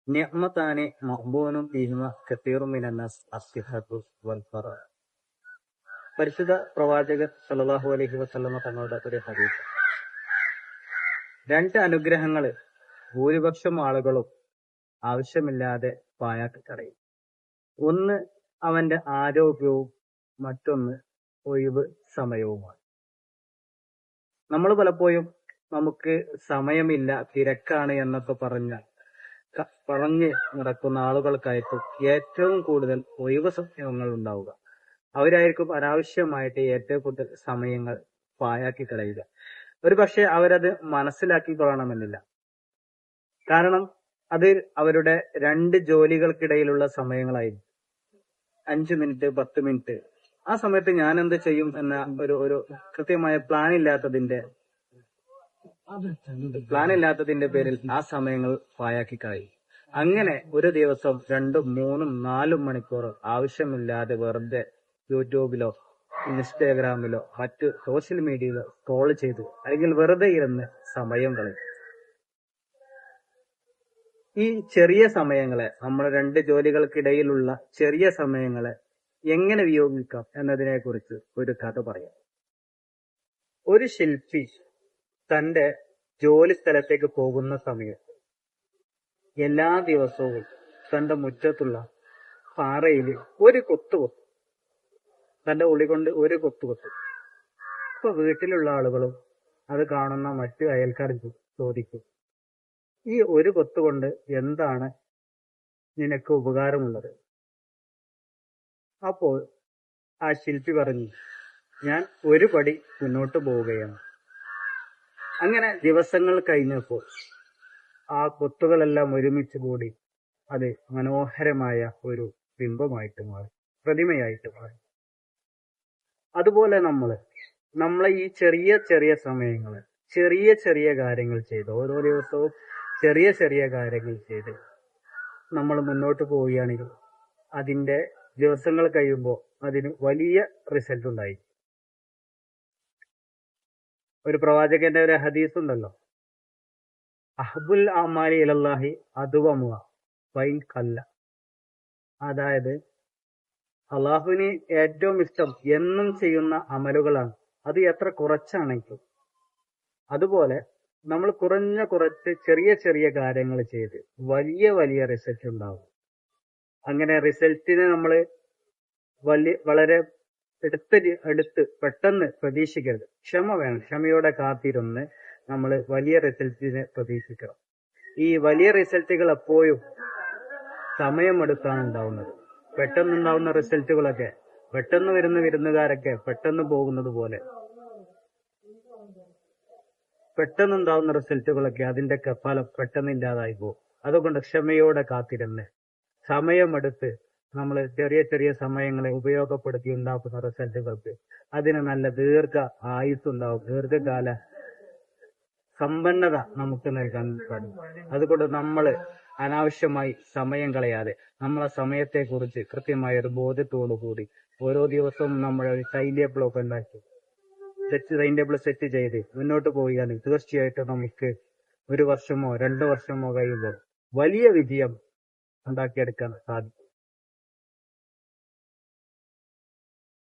നിഅ്മതാനി മഖ്ബൂനും ഫീഹിമ കസീറും മിനന്നാസ് അസ്സിഹത്തു വൽ ഫറഹ്. പരിശുദ്ധ പ്രവാചകർ സല്ലല്ലാഹു അലൈഹി വസല്ലമ തങ്ങളുടെ ഒരു ഹദീസ്, രണ്ട് അനുഗ്രഹങ്ങൾ ഭൂരിപക്ഷം ആളുകളും ആവശ്യമില്ലാതെ പായാക്കി കളയും. ഒന്ന് അവന്റെ ആരോഗ്യവും മറ്റൊന്ന് ഒഴിവ് സമയവുമാണ്. നമ്മൾ പലപ്പോഴും നമുക്ക് സമയമില്ല, തിരക്കാണ് എന്നൊക്കെ പറഞ്ഞ് നടക്കുന്ന ആളുകൾക്കായിരിക്കും ഏറ്റവും കൂടുതൽ ഒഴിവ് സമയങ്ങൾ ഉണ്ടാവുക. അവരായിരിക്കും അനാവശ്യമായിട്ട് ഏറ്റവും കൂടുതൽ സമയങ്ങൾ പാഴാക്കി കളയുക. ഒരു പക്ഷെ അവരത് മനസ്സിലാക്കിക്കൊള്ളണമെന്നില്ല. കാരണം അത് അവരുടെ രണ്ട് ജോലികൾക്കിടയിലുള്ള സമയങ്ങളായിരിക്കും. 5 മിനിറ്റ് 10 മിനിറ്റ് ആ സമയത്ത് ഞാൻ എന്ത് ചെയ്യും എന്ന ഒരു കൃത്യമായ പ്ലാൻ ഇല്ലാത്തതിന്റെ പേരിൽ ആ സമയങ്ങൾ പാഴാക്കി കളയും. അങ്ങനെ ഒരു ദിവസം 2, 3, 4 മണിക്കൂർ ആവശ്യമില്ലാതെ വെറുതെ യൂട്യൂബിലോ ഇൻസ്റ്റാഗ്രാമിലോ മറ്റ് സോഷ്യൽ മീഡിയയിലോ സ്ക്രോൾ ചെയ്ത് അല്ലെങ്കിൽ വെറുതെ ഇരുന്ന് സമയം കളയും. ഈ ചെറിയ സമയങ്ങളെ, നമ്മുടെ രണ്ട് ജോലികൾക്കിടയിലുള്ള ചെറിയ സമയങ്ങളെ എങ്ങനെ വിനിയോഗിക്കാം എന്നതിനെ കുറിച്ച് ഒരു കഥ പറയാം. ഒരു ശില്പി തന്റെ ജോലി സ്ഥലത്തേക്ക് പോകുന്ന സമയത്ത് എല്ലാ ദിവസവും തന്റെ മുറ്റത്തുള്ള പാറയിൽ ഒരു കൊത്തു കൊത്തും. തന്റെ ഉളി കൊണ്ട് ഒരു കൊത്തു കൊത്തും. ഇപ്പൊ വീട്ടിലുള്ള ആളുകളും അത് കാണുന്ന മറ്റു അയൽക്കാർ ചോദിക്കും, ഈ ഒരു കൊത്തു കൊണ്ട് എന്താണ് നിനക്ക് ഉപകാരമുള്ളത്? അപ്പോൾ ആ ശില്പി പറഞ്ഞു, ഞാൻ ഒരു പടി മുന്നോട്ട് പോവുകയാണ്. അങ്ങനെ ദിവസങ്ങൾ കഴിഞ്ഞപ്പോൾ ആ കൊത്തുകളെല്ലാം ഒരുമിച്ച് കൂടി അത് മനോഹരമായ ഒരു ബിംബമായിട്ട് മാറി, പ്രതിമയായിട്ട് മാറി. അതുപോലെ നമ്മളെ ഈ ചെറിയ ചെറിയ സമയങ്ങള് ചെറിയ ചെറിയ കാര്യങ്ങൾ ചെയ്ത്, ഓരോ ദിവസവും ചെറിയ ചെറിയ കാര്യങ്ങൾ ചെയ്ത് നമ്മൾ മുന്നോട്ട് പോവുകയാണെങ്കിൽ അതിന്റെ ദിവസങ്ങൾ കഴിയുമ്പോൾ അതിന് വലിയ റിസൾട്ട് ഉണ്ടായി. ഒരു പ്രവാചകന്റെ ഒരു ഹദീസ് ഉണ്ടല്ലോ, അഹ്ബുൽ അമാലി ഇലല്ലാഹി അദ്വമുഹ വഇൻ ഖല്ല. അതായത് അള്ളാഹുവിന് ഏറ്റവും ഇഷ്ടം എന്നും ചെയ്യുന്ന അമലുകളാണ്, അത് എത്ര കുറച്ചാണെങ്കിലും. അതുപോലെ നമ്മൾ കുറച്ച് ചെറിയ ചെറിയ കാര്യങ്ങൾ ചെയ്ത് വലിയ വലിയ റിസൾട്ട് ഉണ്ടാവും. അങ്ങനെ റിസൾട്ടിനെ നമ്മൾ വളരെ എടുത്ത് പെട്ടെന്ന് പ്രതീക്ഷിക്കരുത്. ക്ഷമ വേണം. ക്ഷമയോടെ കാത്തിരുന്ന് നമ്മൾ വലിയ റിസൾട്ടിനെ പ്രതീക്ഷിക്കണം. ഈ വലിയ റിസൾട്ടുകൾ എപ്പോഴും സമയമെടുത്താണ് ഉണ്ടാവുന്നത്. പെട്ടെന്നുണ്ടാവുന്ന റിസൾട്ടുകളൊക്കെ, പെട്ടെന്ന് വരുന്ന വിരുന്നുകാരൊക്കെ പെട്ടെന്ന് പോകുന്നത് പോലെ, പെട്ടെന്നുണ്ടാവുന്ന റിസൾട്ടുകളൊക്കെ അതിന്റെ ഫലം പെട്ടെന്ന് ഇല്ലാതായി പോകും. അതുകൊണ്ട് ക്ഷമയോടെ കാത്തിരുന്ന് സമയമെടുത്ത് നമ്മൾ ചെറിയ ചെറിയ സമയങ്ങളെ ഉപയോഗപ്പെടുത്തി ഉണ്ടാക്കുന്ന റിസൾട്ടുകൾക്ക് അതിന് നല്ല ആയുസ്സുണ്ടാവും, ദീർഘകാല സമ്പന്നത നമുക്ക് നൽകാൻ സാധിക്കും. അതുകൊണ്ട് നമ്മൾ അനാവശ്യമായി സമയം കളയാതെ നമ്മളെ സമയത്തെക്കുറിച്ച് കൃത്യമായ ഒരു ബോധ്യത്തോടുകൂടി ഓരോ ദിവസവും നമ്മൾ ടൈം ടേബിളൊക്കെ ഉണ്ടാക്കി സെറ്റ് ചെയ്ത് മുന്നോട്ട് പോവുകയാണെങ്കിൽ തീർച്ചയായിട്ടും നമുക്ക് 1 വർഷമോ 2 വർഷമോ കഴിയുമ്പോൾ വലിയ വിജയം ഉണ്ടാക്കിയെടുക്കാൻ സാധിക്കും.